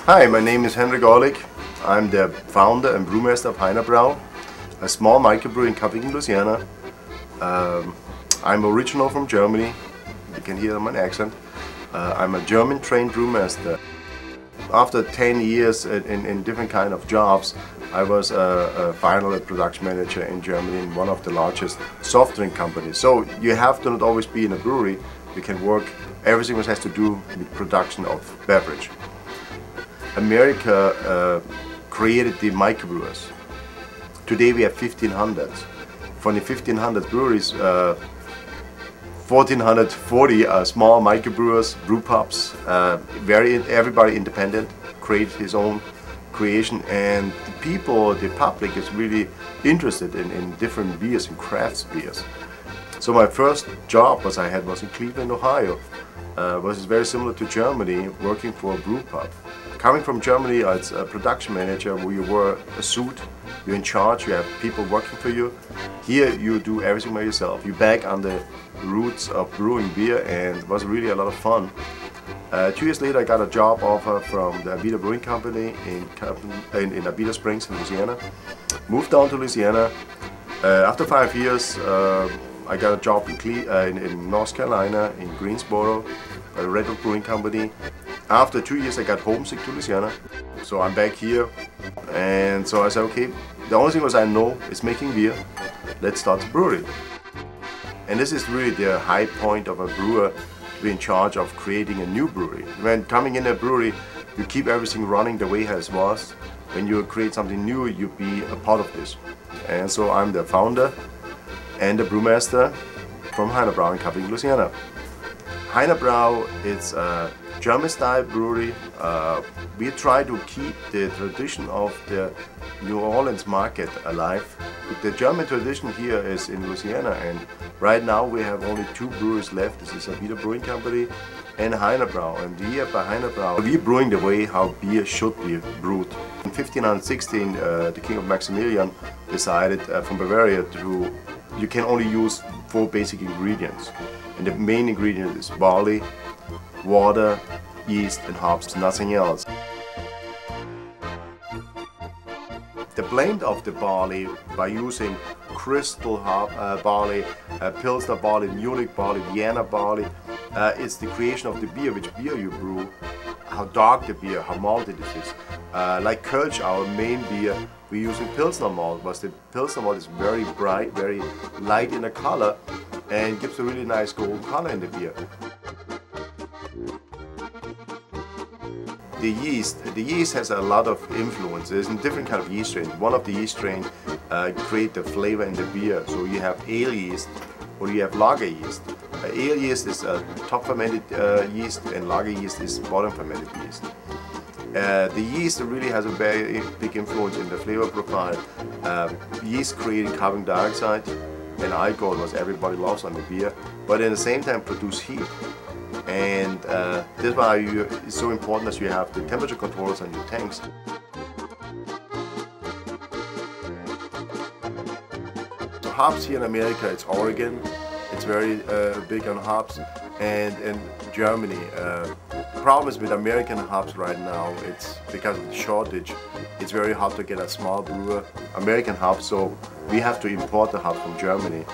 Hi, my name is Heiner Brau. I'm the founder and brewmaster of Heiner Brau, a small microbrewery in Covington, Louisiana. I'm original from Germany. You can hear my accent. I'm a German-trained brewmaster. After 10 years in different kind of jobs, I was a final production manager in Germany in one of the largest soft drink companies. So you have to not always be in a brewery. You can work everything which has to do with production of beverage. America created the microbrewers. Today we have 1,500. From the 1,500 breweries, 1,440 are small microbrewers, brew pubs. Everybody independent, create his own creation, and the people, the public is really interested in different beers and crafts beers. So my first job was in Cleveland, Ohio. Was very similar to Germany, working for a brew pub. Coming from Germany as a production manager, where you wear a suit, you're in charge, you have people working for you. Here you do everything by yourself. You're back on the roots of brewing beer, and it was really a lot of fun. 2 years later I got a job offer from the Abita Brewing Company in Abita Springs in Louisiana. Moved down to Louisiana. After 5 years I got a job in North Carolina, in Greensboro, a Red Oak Brewing Company. After 2 years I got homesick to Louisiana, so I'm back here, and so I said, okay, the only thing I know is making beer, let's start a brewery. And this is really the high point of a brewer, to be in charge of creating a new brewery. When coming in a brewery, you keep everything running the way it was. When you create something new, you be a part of this. And so I'm the founder and the brewmaster from Heiner Brau in Covington, Louisiana. Heiner Brau is a German-style brewery. We try to keep the tradition of the New Orleans market alive. The German tradition here is in Louisiana, and right now we have only 2 breweries left. This is Abita Brewing Company and Heiner Brau. And here by Heiner Brau, we're brewing the way how beer should be brewed. In 1516, the King of Maximilian decided from Bavaria you can only use 4 basic ingredients. And the main ingredient is barley, water, yeast and hops, nothing else. The blend of the barley, by using crystal barley, Pilsner barley, Munich barley, Vienna barley, it's the creation of the beer, which beer you brew, how dark the beer, how malted it is. Like Kölsch, our main beer, we're using Pilsner malt, but the Pilsner malt is very bright, very light in the color, and gives a really nice golden color in the beer. The yeast has a lot of influences in different kind of yeast strains. One of the yeast strains create the flavor in the beer. So you have ale yeast or you have lager yeast. Ale yeast is a top fermented yeast, and lager yeast is bottom fermented yeast. The yeast really has a very big influence in the flavor profile. Yeast creating carbon dioxide and alcohol, what everybody loves on the beer, but at the same time produce heat. And that's why it's so important that you have the temperature controls on your tanks. So hops here in America, it's Oregon. It's very big on hops, and in Germany. The problem is with American hops right now, it's because of the shortage. It's very hard to get a small brewer American hops, so we have to import the hops from Germany.